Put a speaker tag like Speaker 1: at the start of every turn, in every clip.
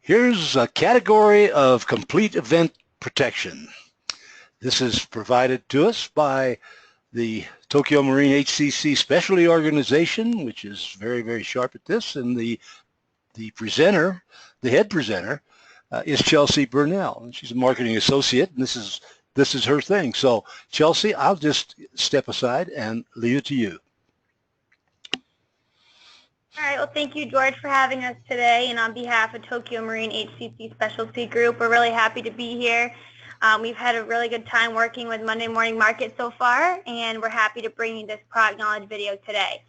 Speaker 1: Here's a category of complete event protection. This is provided to us by the Tokio Marine HCC Specialty Organization, which is very, very sharp at this, and the presenter, the head presenter, is Chelsea Burnell, and she's a marketing associate, and this is her thing. So, Chelsea, I'll just step aside and leave it to you.
Speaker 2: All right, well, thank you, George, for having us today. And on behalf of Tokio Marine HCC Specialty Group, we're really happy to be here. We've had a really good time working with Monday Morning Market so far, and we're happy to bring you this product knowledge video today.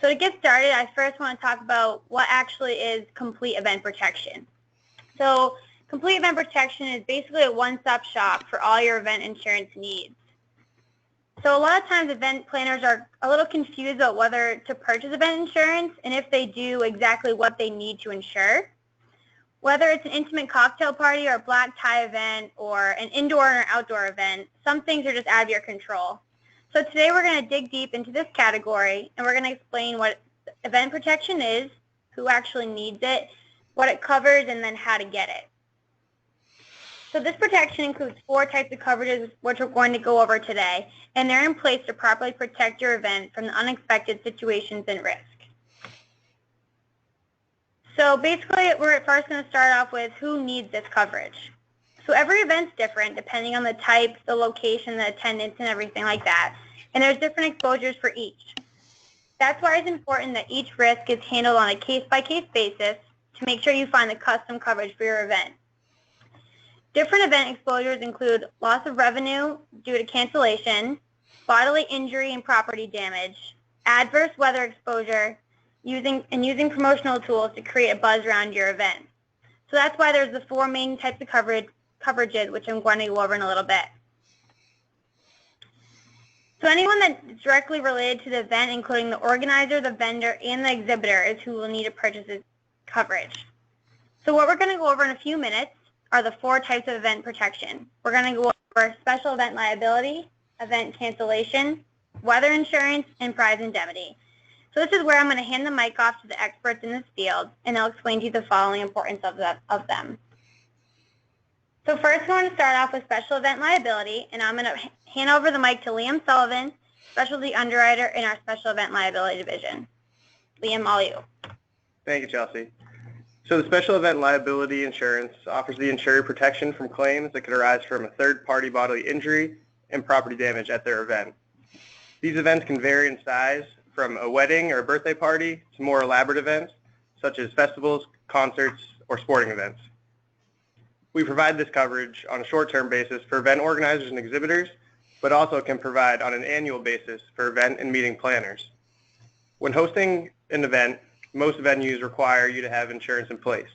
Speaker 2: So to get started, I first want to talk about what actually is complete event protection. So complete event protection is basically a one-stop shop for all your event insurance needs. So a lot of times event planners are a little confused about whether to purchase event insurance and if they do exactly what they need to insure. Whether it's an intimate cocktail party or a black tie event or an indoor or outdoor event, some things are just out of your control. So today we're going to dig deep into this category and we're going to explain what event protection is, who actually needs it, what it covers, and then how to get it. So this protection includes 4 types of coverages which we're going to go over today, and they're in place to properly protect your event from the unexpected situations and risk. So basically, we're first going to start off with who needs this coverage. So every event's different depending on the type, the location, the attendance, and everything like that, and there's different exposures for each. That's why it's important that each risk is handled on a case-by-case basis to make sure you find the custom coverage for your event. Different event exposures include loss of revenue due to cancellation, bodily injury and property damage, adverse weather exposure, using promotional tools to create a buzz around your event. So that's why there's the 4 main types of coverages, which I'm going to go over in a little bit. So anyone that's directly related to the event, including the organizer, the vendor, and the exhibitor, is who will need to purchase this coverage. So what we're going to go over in a few minutes are the 4 types of event protection. We're going to go over special event liability, event cancellation, weather insurance, and prize indemnity. So this is where I'm going to hand the mic off to the experts in this field, and they'll explain to you the following importance of them. So first I want to start off with special event liability, and I'm going to hand over the mic to Liam Sullivan, specialty underwriter in our special event liability division. Liam, all you.
Speaker 3: Thank you, Chelsea. So the special event liability insurance offers the insurer protection from claims that could arise from a third-party bodily injury and property damage at their event. These events can vary in size from a wedding or a birthday party to more elaborate events such as festivals, concerts, or sporting events. We provide this coverage on a short-term basis for event organizers and exhibitors, but also can provide on an annual basis for event and meeting planners. When hosting an event, most venues require you to have insurance in place.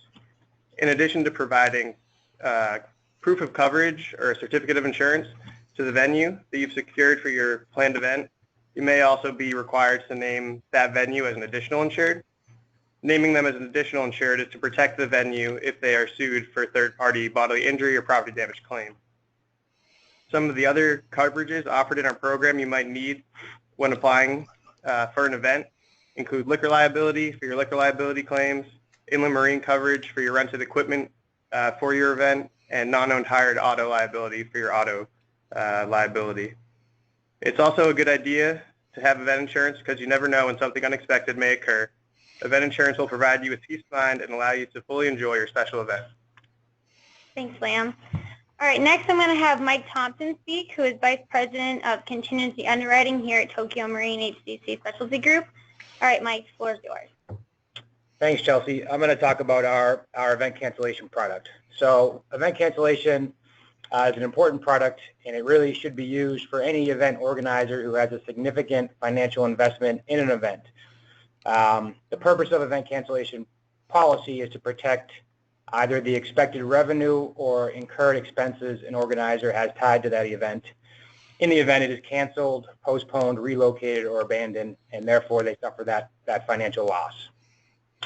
Speaker 3: In addition to providing proof of coverage or a certificate of insurance to the venue that you've secured for your planned event, you may also be required to name that venue as an additional insured. Naming them as an additional insured is to protect the venue if they are sued for third-party bodily injury or property damage claim. Some of the other coverages offered in our program you might need when applying for an event include liquor liability for your liquor liability claims, inland marine coverage for your rented equipment for your event, and non-owned hired auto liability for your auto liability. It's also a good idea to have event insurance because you never know when something unexpected may occur. Event insurance will provide you with peace of mind and allow you to fully enjoy your special event.
Speaker 2: Thanks, Liam. All right, next I'm going to have Mike Thompson speak, who is Vice President of Contingency Underwriting here at Tokio Marine HCC Specialty Group. All right, Mike, the floor is yours.
Speaker 4: Thanks, Chelsea. I'm going to talk about our event cancellation product. So event cancellation is an important product, and it really should be used for any event organizer who has a significant financial investment in an event. The purpose of event cancellation policy is to protect either the expected revenue or incurred expenses an organizer has tied to that event. In the event it is canceled, postponed, relocated, or abandoned, and therefore they suffer that financial loss.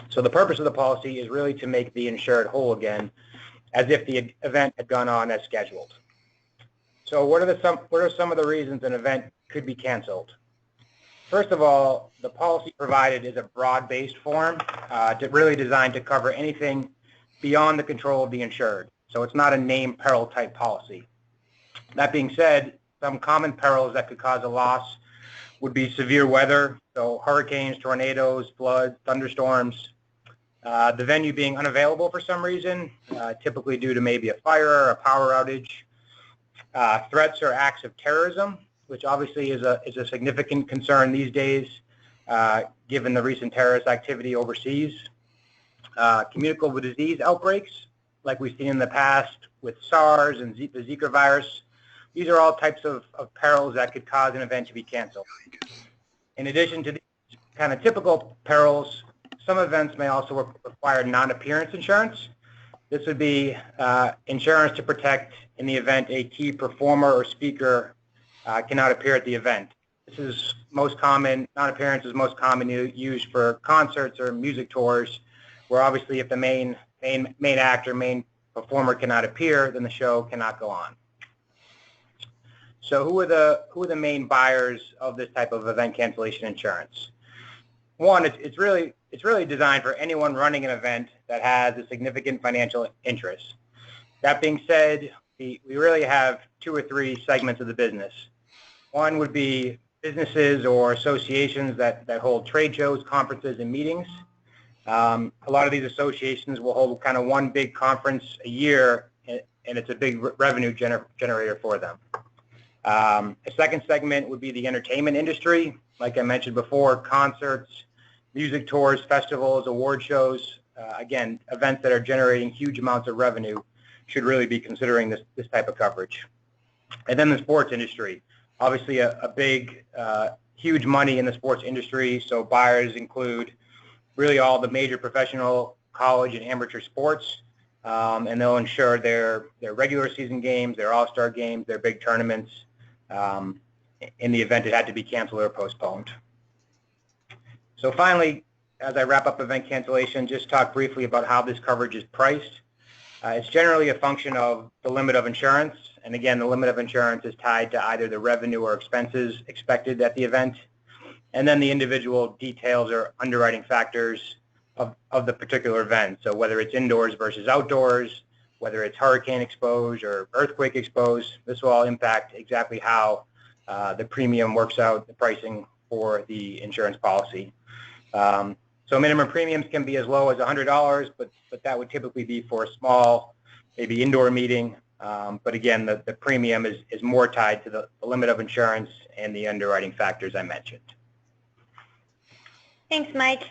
Speaker 4: So the purpose of the policy is really to make the insured whole again, as if the event had gone on as scheduled. So what are some of the reasons an event could be canceled? First of all, the policy provided is a broad-based form, really designed to cover anything beyond the control of the insured. So it's not a named peril type policy. That being said, some common perils that could cause a loss would be severe weather, so hurricanes, tornadoes, floods, thunderstorms, the venue being unavailable for some reason, typically due to maybe a fire or a power outage, threats or acts of terrorism, which obviously is a significant concern these days, given the recent terrorist activity overseas, communicable disease outbreaks, like we've seen in the past with SARS and the Zika virus. These are all types of perils that could cause an event to be canceled. In addition to these kind of typical perils, some events may also require non-appearance insurance. This would be insurance to protect in the event a key performer or speaker cannot appear at the event. This is most common, non-appearance is most commonly used for concerts or music tours, where obviously if the main actor, main performer cannot appear, then the show cannot go on. So who are the main buyers of this type of event cancellation insurance? One, it's really designed for anyone running an event that has a significant financial interest. That being said, we really have two or three segments of the business. One would be businesses or associations that hold trade shows, conferences, and meetings. A lot of these associations will hold kind of one big conference a year, and it's a big revenue generator for them. A second segment would be the entertainment industry. Like I mentioned before, concerts, music tours, festivals, award shows, again, events that are generating huge amounts of revenue should really be considering this type of coverage. And then the sports industry. Obviously a big, huge money in the sports industry, so buyers include really all the major professional, college, and amateur sports, and they'll insure their regular season games, their all-star games, their big tournaments, in the event it had to be canceled or postponed. So finally, as I wrap up event cancellation, just talk briefly about how this coverage is priced. It's generally a function of the limit of insurance, and again, the limit of insurance is tied to either the revenue or expenses expected at the event, and then the individual details or underwriting factors of the particular event. So whether it's indoors versus outdoors, whether it's hurricane exposed or earthquake exposed, this will all impact exactly how the premium works out, the pricing for the insurance policy. So minimum premiums can be as low as $100, but that would typically be for a small, maybe indoor meeting. But again, the premium is more tied to the limit of insurance and the underwriting factors I mentioned.
Speaker 2: Thanks, Mike.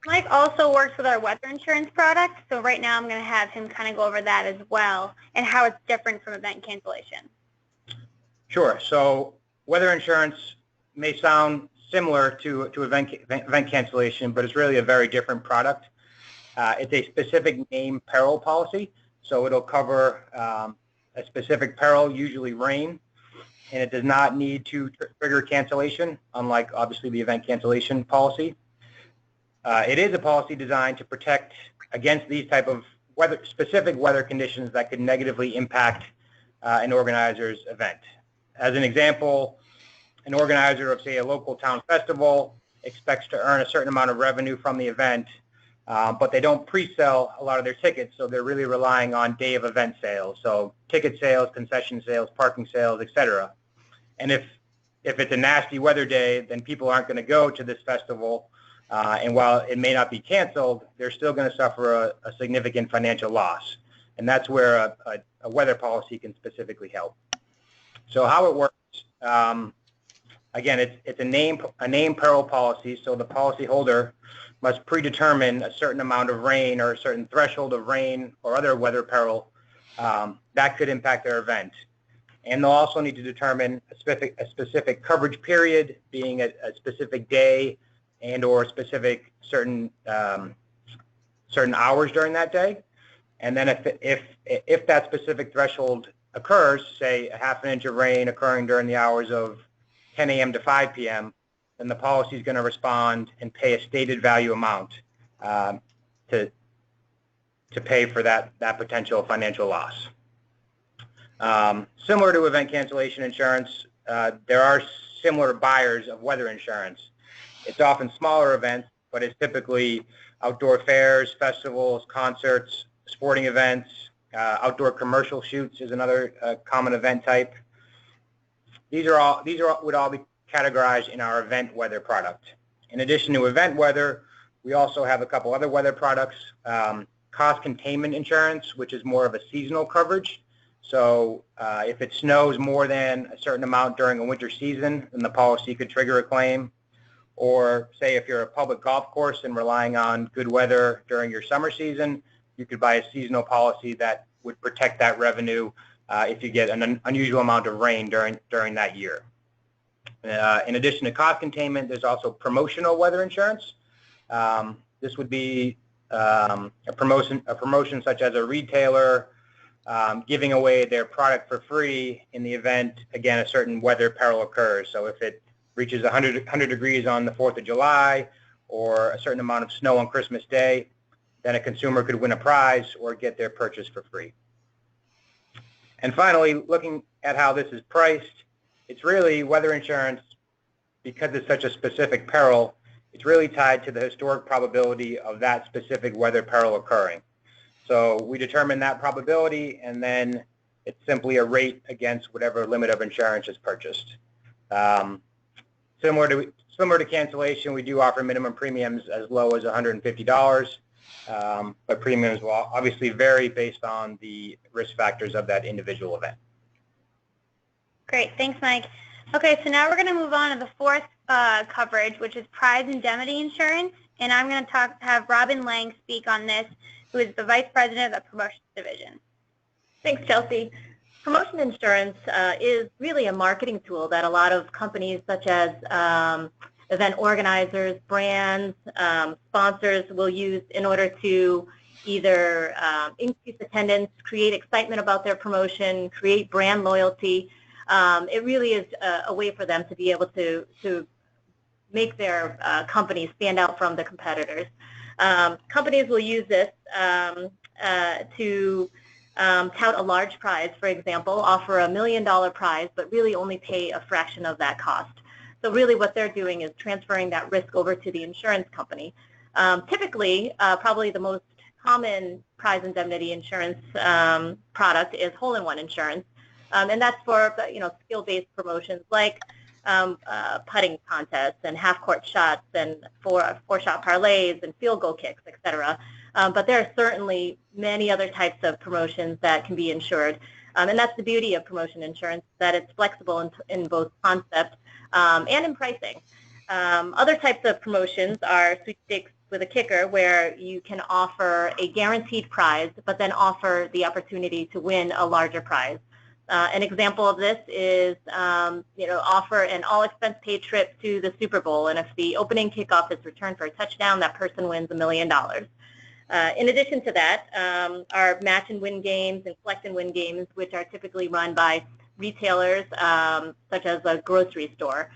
Speaker 2: Mike also works with our weather insurance product, so right now I'm going to have him kind of go over that as well and how it's different from event cancellation.
Speaker 4: Sure. So weather insurance may sound similar to event cancellation, but it's really a very different product. It's a specific name peril policy, so it'll cover a specific peril, usually rain, and it does not need to trigger cancellation, unlike obviously the event cancellation policy. It is a policy designed to protect against these type of specific weather conditions that could negatively impact an organizer's event. As an example, an organizer of, say, a local town festival expects to earn a certain amount of revenue from the event, but they don't pre-sell a lot of their tickets, so they're really relying on day of event sales. So ticket sales, concession sales, parking sales, etc. And if it's a nasty weather day, then people aren't going to go to this festival, and while it may not be canceled, they're still going to suffer a significant financial loss. And that's where a weather policy can specifically help. So how it works, again, it's a name peril policy, so the policyholder must predetermine a certain amount of rain or a certain threshold of rain or other weather peril that could impact their event. And they'll also need to determine a specific coverage period, being a specific day and or specific certain hours during that day. And then if that specific threshold occurs, say a half an inch of rain occurring during the hours of 10 a.m. to 5 p.m., then the policy is going to respond and pay a stated value amount to pay for that potential financial loss. Similar to event cancellation insurance, there are similar buyers of weather insurance. It's often smaller events, but it's typically outdoor fairs, festivals, concerts, sporting events, outdoor commercial shoots is another common event type. These would all be categorized in our event weather product. In addition to event weather, we also have a couple other weather products. Cost containment insurance, which is more of a seasonal coverage. So if it snows more than a certain amount during a winter season, then the policy could trigger a claim. Or say if you're a public golf course and relying on good weather during your summer season, you could buy a seasonal policy that would protect that revenue if you get an unusual amount of rain during that year. In addition to cost containment, there's also promotional weather insurance. This would be a promotion such as a retailer giving away their product for free in the event, again, a certain weather peril occurs. So if it reaches 100 degrees on the 4th of July or a certain amount of snow on Christmas Day, then a consumer could win a prize or get their purchase for free. And finally, looking at how this is priced, it's really weather insurance, because it's such a specific peril, it's really tied to the historic probability of that specific weather peril occurring. So we determine that probability, and then it's simply a rate against whatever limit of insurance is purchased. Similar to cancellation, we do offer minimum premiums as low as $150, but premiums will obviously vary based on the risk factors of that individual event.
Speaker 2: Great, thanks, Mike. Okay, so now we're going to move on to the fourth coverage, which is prize indemnity insurance, and I'm going to have Robin Lang speak on this, who is the Vice President of the Promotions Division.
Speaker 5: Thanks, Chelsea. Promotion insurance is really a marketing tool that a lot of companies such as event organizers, brands, sponsors will use in order to either increase attendance, create excitement about their promotion, create brand loyalty. It really is a way for them to be able to make their company stand out from the competitors. Companies will use this to tout a large prize, for example, offer $1 million prize, but really only pay a fraction of that cost. So really what they're doing is transferring that risk over to the insurance company. Typically, probably the most common prize indemnity insurance product is hole-in-one insurance, and that's for skill-based promotions like putting contests and half-court shots and four-shot parlays and field goal kicks, etc. But there are certainly many other types of promotions that can be insured, and that's the beauty of promotion insurance, that it's flexible in both concept and in pricing. Other types of promotions are sweepstakes with a kicker, where you can offer a guaranteed prize, but then offer the opportunity to win a larger prize. An example of this is, offer an all-expense-paid trip to the Super Bowl, and if the opening kickoff is returned for a touchdown, that person wins $1 million. In addition to that, are match and win games and collect and win games, which are typically run by retailers such as a grocery store.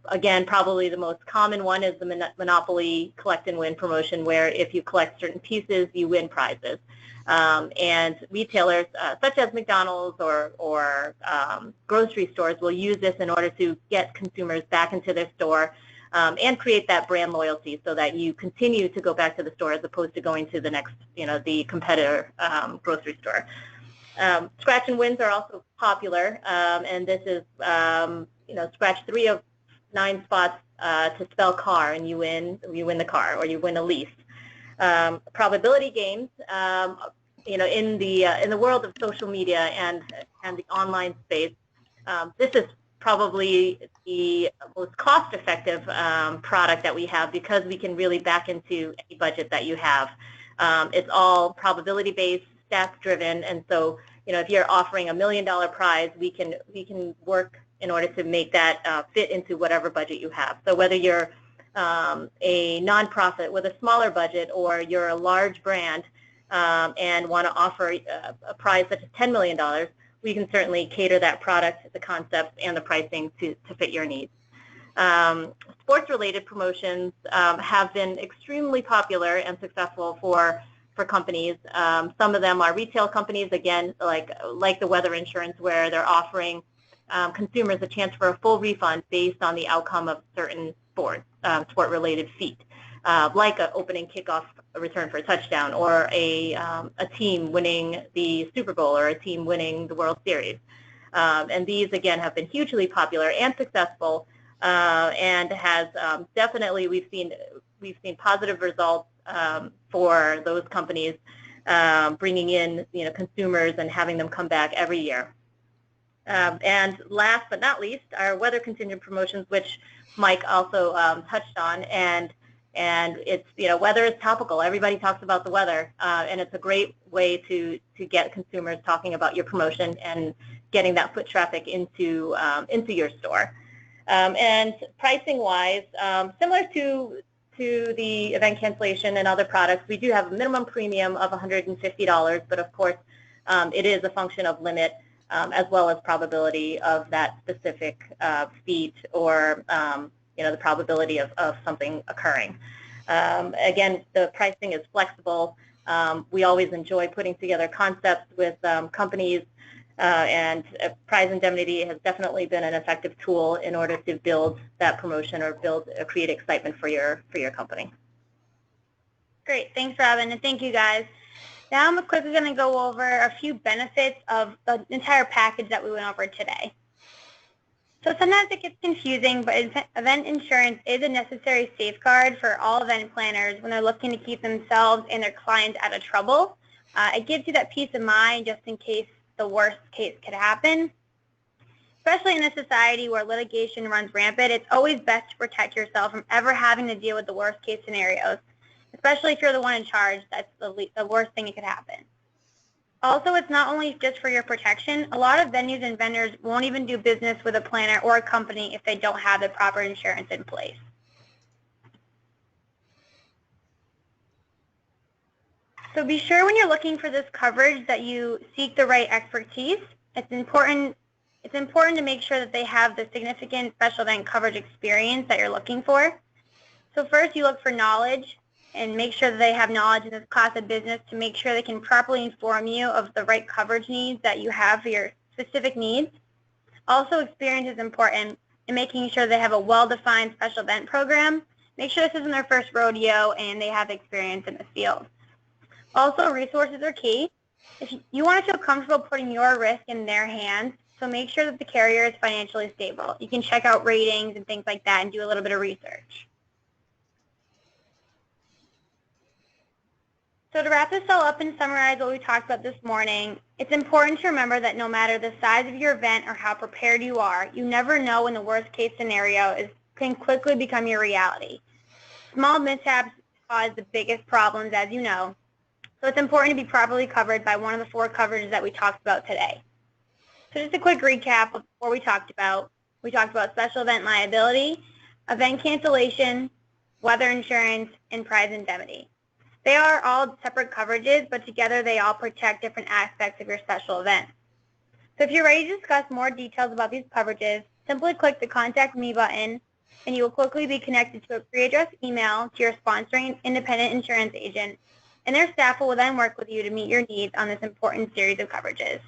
Speaker 5: Again, probably the most common one is the Monopoly collect and win promotion, where if you collect certain pieces, you win prizes. And retailers such as McDonald's or grocery stores will use this in order to get consumers back into their store and create that brand loyalty, so that you continue to go back to the store as opposed to going to the next, the competitor grocery store. Scratch and wins are also popular, and this is, scratch 3 of 9 spots to spell car, and you win the car, or you win a lease. Probability games, in the world of social media and the online space, this is probably the most cost-effective product that we have, because we can really back into any budget that you have. It's all probability-based, stats-driven, and so if you're offering $1 million prize, we can work in order to make that fit into whatever budget you have. So whether you're a nonprofit with a smaller budget, or you're a large brand and want to offer a prize such as $10 million, we can certainly cater that product, the concept, and the pricing to fit your needs. Sports-related promotions have been extremely popular and successful for companies. Some of them are retail companies, again, like the weather insurance, where they're offering consumers a chance for a full refund based on the outcome of certain sport-related feat. like an opening kickoff return for a touchdown, or a team winning the Super Bowl, or a team winning the World Series. And these, again, have been hugely popular and successful, and has definitely, we've seen positive results for those companies, bringing in consumers and having them come back every year. And last but not least, our weather contingent promotions, which Mike also touched on, and it's weather is topical. Everybody talks about the weather, and it's a great way to get consumers talking about your promotion and getting that foot traffic into your store. And pricing wise, similar to the event cancellation and other products, we do have a minimum premium of $150, but of course it is a function of limit, as well as probability of that specific feat, or the probability of something occurring. Again, the pricing is flexible. We always enjoy putting together concepts with companies, and prize indemnity has definitely been an effective tool in order to build that promotion or create excitement for your company.
Speaker 2: Great, thanks, Robin, and thank you, guys. Now I'm quickly going to go over a few benefits of the entire package that we went over today. So sometimes it gets confusing, but event insurance is a necessary safeguard for all event planners when they're looking to keep themselves and their clients out of trouble. It gives you that peace of mind just in case the worst case could happen. Especially in a society where litigation runs rampant, it's always best to protect yourself from ever having to deal with the worst case scenarios. Especially if you're the one in charge, that's the worst thing that could happen. Also, it's not only just for your protection. A lot of venues and vendors won't even do business with a planner or a company if they don't have the proper insurance in place. So be sure when you're looking for this coverage that you seek the right expertise. It's important to make sure that they have the significant special event coverage experience that you're looking for. So first, you look for knowledge, and make sure that they have knowledge in this class of business to make sure they can properly inform you of the right coverage needs that you have for your specific needs. Also, experience is important in making sure they have a well-defined special event program. Make sure this isn't their first rodeo and they have experience in the field. Also, resources are key. If you want to feel comfortable putting your risk in their hands, so make sure that the carrier is financially stable. You can check out ratings and things like that and do a little bit of research. So to wrap this all up and summarize what we talked about this morning, it's important to remember that no matter the size of your event or how prepared you are, you never know when the worst case scenario can quickly become your reality. Small mishaps cause the biggest problems, as you know, so it's important to be properly covered by one of the 4 coverages that we talked about today. So just a quick recap of what we talked about. We talked about special event liability, event cancellation, weather insurance, and prize indemnity. They are all separate coverages, but together they all protect different aspects of your special event. So if you're ready to discuss more details about these coverages, simply click the Contact Me button, and you will quickly be connected to a pre-addressed email to your sponsoring independent insurance agent, and their staff will then work with you to meet your needs on this important series of coverages.